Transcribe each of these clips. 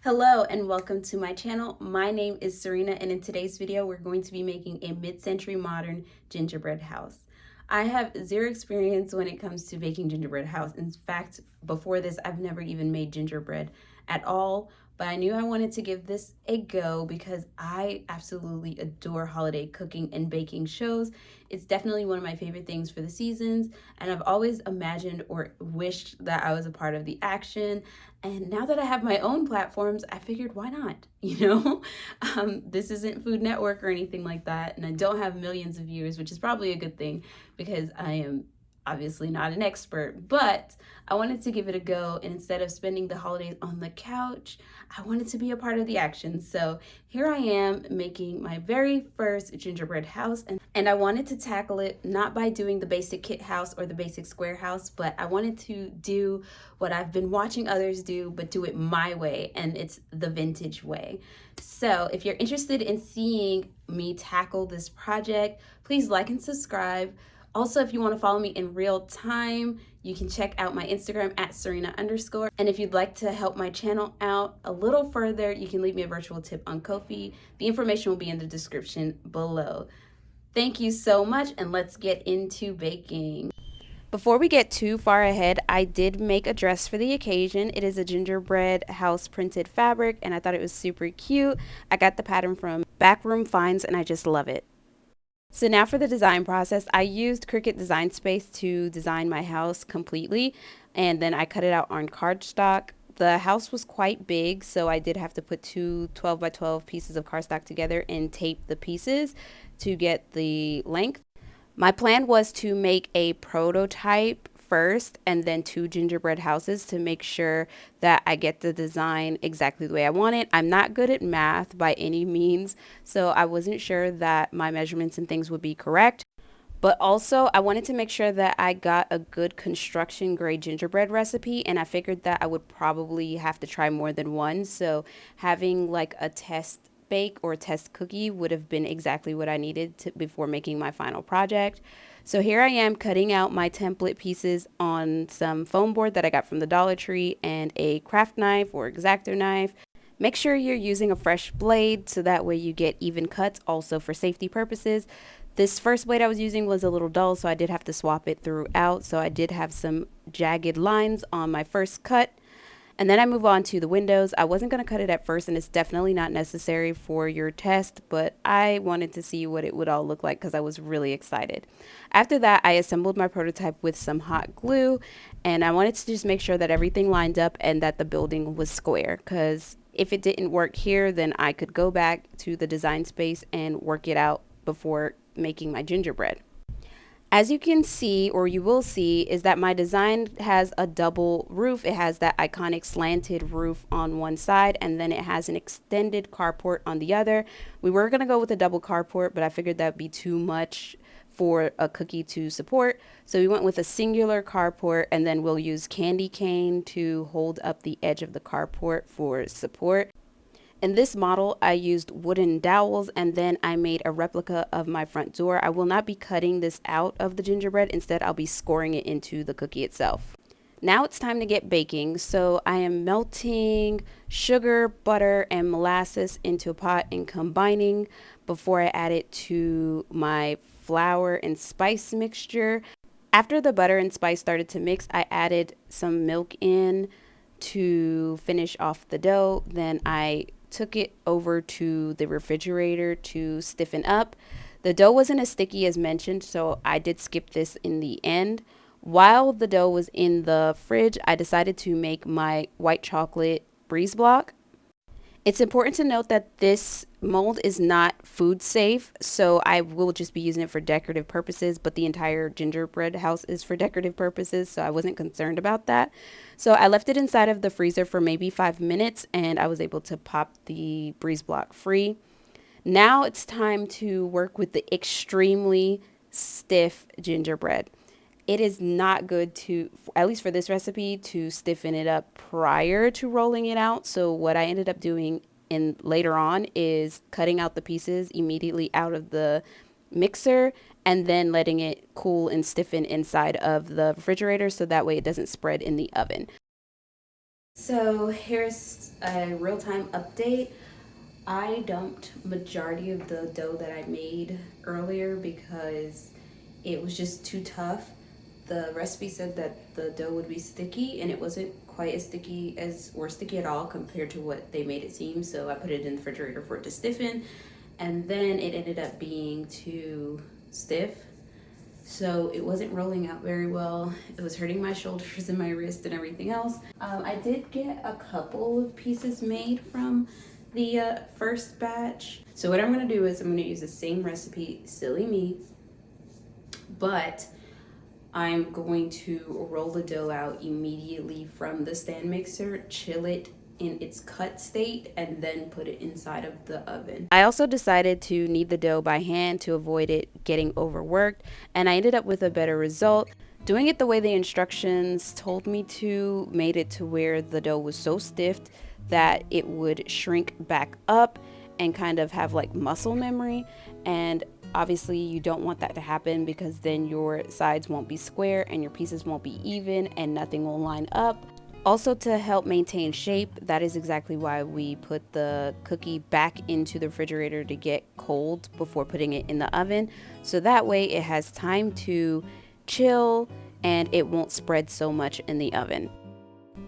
Hello and welcome to my channel. My name is SewRena, and in today's video we're going to be making a mid-century modern gingerbread house. I have zero experience when it comes to baking gingerbread house. In fact, before this I've never even made gingerbread at all, but I knew I wanted to give this a go because I absolutely adore holiday cooking and baking shows. It's definitely one of my favorite things for the seasons, and I've always imagined or wished that I was a part of the action. And now that I have my own platforms, I figured, why not? This isn't Food Network or anything like that, and I don't have millions of viewers, which is probably a good thing because I am obviously not an expert, but I wanted to give it a go. And instead of spending the holidays on the couch, I wanted to be a part of the action. So here I am making my very first gingerbread house, and I wanted to tackle it not by doing the basic kit house or the basic square house, but I wanted to do what I've been watching others do, but do it my way, and it's the vintage way. So if you're interested in seeing me tackle this project, please like and subscribe. Also, if you want to follow me in real time, you can check out my Instagram at SewRena_. And if you'd like to help my channel out a little further, you can leave me a virtual tip on Ko-fi. The information will be in the description below. Thank you so much, and let's get into baking. Before we get too far ahead, I did make a dress for the occasion. It is a gingerbread house printed fabric, and I thought it was super cute. I got the pattern from Backroom Finds, and I just love it. So now for the design process, I used Cricut Design Space to design my house completely, and then I cut it out on cardstock. The house was quite big, so I did have to put two 12 by 12 pieces of cardstock together and tape the pieces to get the length. My plan was to make a prototype first and then two gingerbread houses to make sure that I get the design exactly the way I want it. I'm not good at math by any means, so I wasn't sure that my measurements and things would be correct. But also, I wanted to make sure that I got a good construction grade gingerbread recipe, and I figured that I would probably have to try more than one. So having like a test bake or test cookie would have been exactly what I needed before making my final project. So here I am cutting out my template pieces on some foam board that I got from the Dollar Tree and a craft knife or X-Acto knife. Make sure you're using a fresh blade so that way you get even cuts, also for safety purposes. This first blade I was using was a little dull, so I did have to swap it throughout. So I did have some jagged lines on my first cut. And then I move on to the windows. I wasn't going to cut it at first, and it's definitely not necessary for your test, but I wanted to see what it would all look like because I was really excited. After that, I assembled my prototype with some hot glue, and I wanted to just make sure that everything lined up and that the building was square, because if it didn't work here, then I could go back to the design space and work it out before making my gingerbread. As you can see, or you will see, is that my design has a double roof. It has that iconic slanted roof on one side, and then it has an extended carport on the other. We were going to go with a double carport, but I figured that would be too much for a cookie to support. So we went with a singular carport, and then we'll use candy cane to hold up the edge of the carport for support. In this model, I used wooden dowels, and then I made a replica of my front door. I will not be cutting this out of the gingerbread. Instead, I'll be scoring it into the cookie itself. Now it's time to get baking. So I am melting sugar, butter, and molasses into a pot and combining before I add it to my flour and spice mixture. After the butter and spice started to mix, I added some milk in to finish off the dough. Then I took it over to the refrigerator to stiffen up. The dough wasn't as sticky as mentioned, so I did skip this in the end. While the dough was in the fridge, I decided to make my white chocolate breeze block. It's important to note that this mold is not food safe, so I will just be using it for decorative purposes, but the entire gingerbread house is for decorative purposes, so I wasn't concerned about that. So I left it inside of the freezer for maybe 5 minutes, and I was able to pop the breeze block free. Now it's time to work with the extremely stiff gingerbread. It is not good to, at least for this recipe, to stiffen it up prior to rolling it out. So what I ended up doing later on is cutting out the pieces immediately out of the mixer and then letting it cool and stiffen inside of the refrigerator so that way it doesn't spread in the oven. So here's a real-time update. I dumped majority of the dough that I made earlier because it was just too tough. The recipe said that the dough would be sticky, and it wasn't quite as sticky as, or sticky at all compared to what they made it seem. So I put it in the refrigerator for it to stiffen, and then it ended up being too stiff. So it wasn't rolling out very well. It was hurting my shoulders and my wrist and everything else. I did get a couple of pieces made from the first batch. So what I'm gonna do is I'm gonna use the same recipe, silly me, but I'm going to roll the dough out immediately from the stand mixer, chill it in its cut state, and then put it inside of the oven. I also decided to knead the dough by hand to avoid it getting overworked, and I ended up with a better result. Doing it the way the instructions told me to made it to where the dough was so stiff that it would shrink back up and kind of have like muscle memory, and obviously you don't want that to happen because then your sides won't be square and your pieces won't be even and nothing will line up. Also, to help maintain shape, that is exactly why we put the cookie back into the refrigerator to get cold before putting it in the oven. So that way it has time to chill and it won't spread so much in the oven.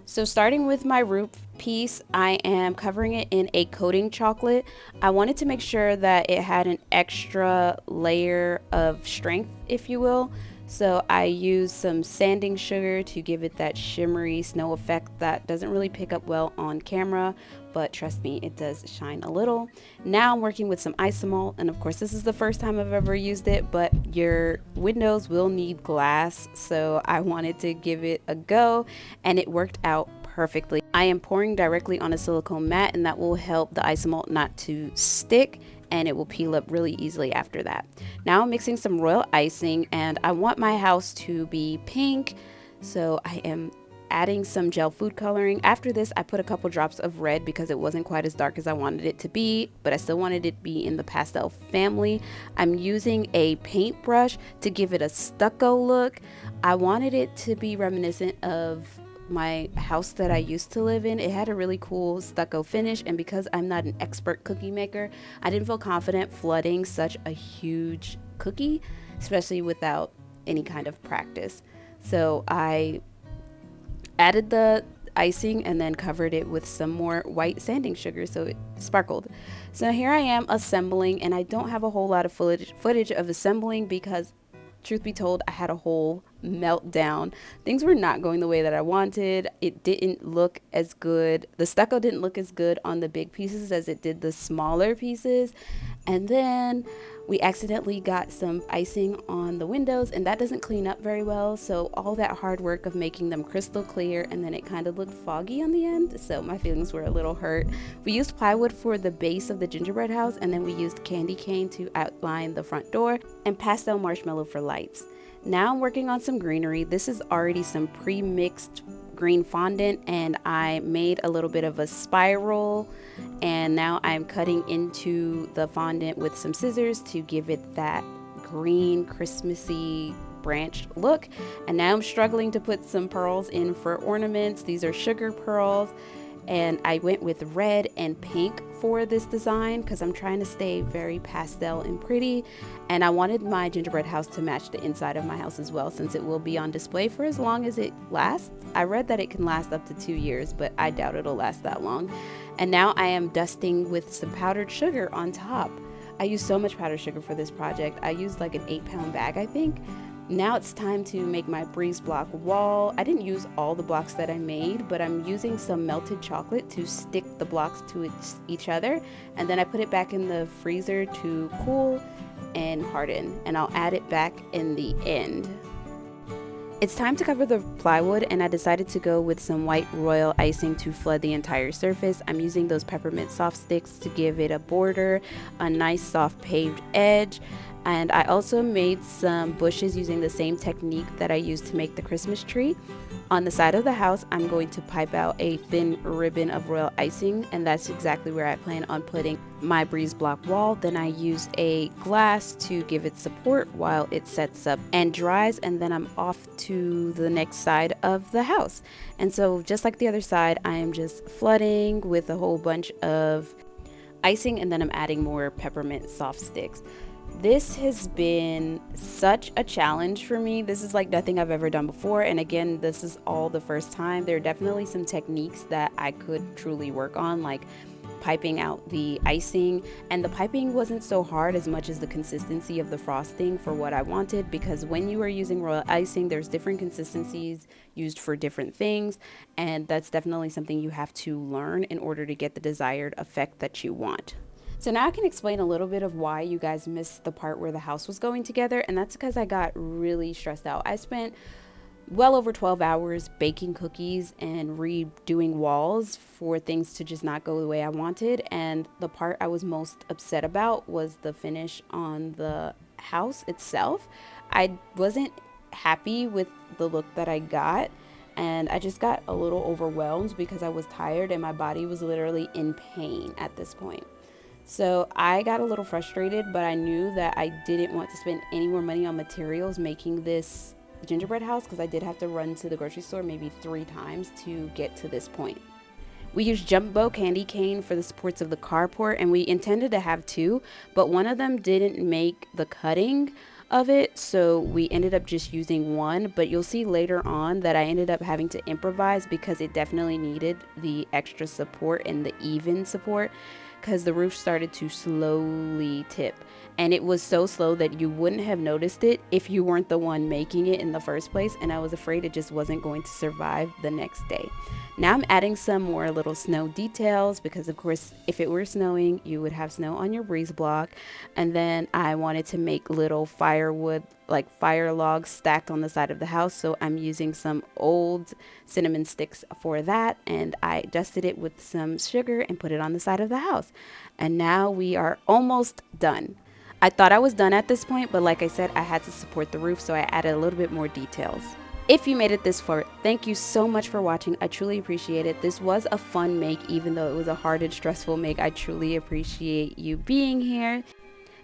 So starting with my roof piece, I am covering it in a coating chocolate. I wanted to make sure that it had an extra layer of strength, if you will. So I used some sanding sugar to give it that shimmery snow effect that doesn't really pick up well on camera, but trust me, it does shine a little. Now I'm working with some Isomalt, and of course this is the first time I've ever used it, but your windows will need glass, so I wanted to give it a go, and it worked out perfectly. I am pouring directly on a silicone mat, and that will help the Isomalt not to stick, and it will peel up really easily after that. Now I'm mixing some royal icing, and I want my house to be pink, so I am adding some gel food coloring. After this, I put a couple drops of red because it wasn't quite as dark as I wanted it to be, but I still wanted it to be in the pastel family. I'm using a paintbrush to give it a stucco look. I wanted it to be reminiscent of my house that I used to live in. It had a really cool stucco finish, and because I'm not an expert cookie maker, I didn't feel confident flooding such a huge cookie, especially without any kind of practice. So I added the icing and then covered it with some more white sanding sugar so it sparkled. So here I am assembling, and I don't have a whole lot of footage of assembling because, truth be told, I had a whole meltdown. Things were not going the way that I wanted. It didn't look as good. The stucco didn't look as good on the big pieces as it did the smaller pieces. And then we accidentally got some icing on the windows, and that doesn't clean up very well. So all that hard work of making them crystal clear, and then it kind of looked foggy on the end. So my feelings were a little hurt. We used plywood for the base of the gingerbread house, and then we used candy cane to outline the front door and pastel marshmallow for lights. Now I'm working on some greenery. This is already some pre-mixed green fondant, and I made a little bit of a spiral, and now I'm cutting into the fondant with some scissors to give it that green Christmassy branched look. And now I'm struggling to put some pearls in for ornaments. These are sugar pearls, and I went with red and pink for this design because I'm trying to stay very pastel and pretty, and I wanted my gingerbread house to match the inside of my house as well, since it will be on display for as long as it lasts. I read that it can last up to 2 years, but I doubt it'll last that long. And now I am dusting with some powdered sugar on top. I used so much powdered sugar for this project. I used like an 8-pound bag, I think. Now it's time to make my breeze block wall. I didn't use all the blocks that I made, but I'm using some melted chocolate to stick the blocks to each other, and then I put it back in the freezer to cool and harden, and I'll add it back in the end. It's time to cover the plywood, and I decided to go with some white royal icing to flood the entire surface. I'm using those peppermint soft sticks to give it a border, a nice soft paved edge. And I also made some bushes using the same technique that I used to make the Christmas tree. On the side of the house, I'm going to pipe out a thin ribbon of royal icing, and that's exactly where I plan on putting my breeze block wall. Then I used a glass to give it support while it sets up and dries, and then I'm off to the next side of the house. And so just like the other side, I am just flooding with a whole bunch of icing, and then I'm adding more peppermint soft sticks. This has been such a challenge for me. This is like nothing I've ever done before, and again, this is all the first time. There are definitely some techniques that I could truly work on, like piping out the icing, and the piping wasn't so hard as much as the consistency of the frosting for what I wanted, because when you are using royal icing, there's different consistencies used for different things, and that's definitely something you have to learn in order to get the desired effect that you want. So now I can explain a little bit of why you guys missed the part where the house was going together, and that's because I got really stressed out. I spent well over 12 hours baking cookies and redoing walls for things to just not go the way I wanted, and the part I was most upset about was the finish on the house itself. I wasn't happy with the look that I got, and I just got a little overwhelmed because I was tired and my body was literally in pain at this point. So I got a little frustrated, but I knew that I didn't want to spend any more money on materials making this gingerbread house, because I did have to run to the grocery store maybe 3 times to get to this point. We used jumbo candy cane for the supports of the carport, and we intended to have 2, but one of them didn't make the cutting of it, so we ended up just using 1. But you'll see later on that I ended up having to improvise because it definitely needed the extra support and the even support, because the roof started to slowly tip, and it was so slow that you wouldn't have noticed it if you weren't the one making it in the first place, and I was afraid it just wasn't going to survive the next day. Now I'm adding some more little snow details, because of course if it were snowing you would have snow on your breeze block, and then I wanted to make little firewood, like fire logs stacked on the side of the house, so I'm using some old cinnamon sticks for that, and I dusted it with some sugar and put it on the side of the house. And now we are almost done. I thought I was done at this point, but like I said, I had to support the roof, so I added a little bit more details. If you made it this far, thank you so much for watching. I truly appreciate it. This was a fun make, even though it was a hard and stressful make. I truly appreciate you being here.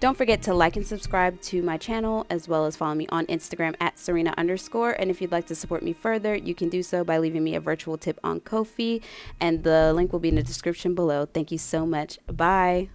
Don't forget to like and subscribe to my channel, as well as follow me on Instagram at SewRena_. And if you'd like to support me further, you can do so by leaving me a virtual tip on Ko-fi, and the link will be in the description below. Thank you so much. Bye.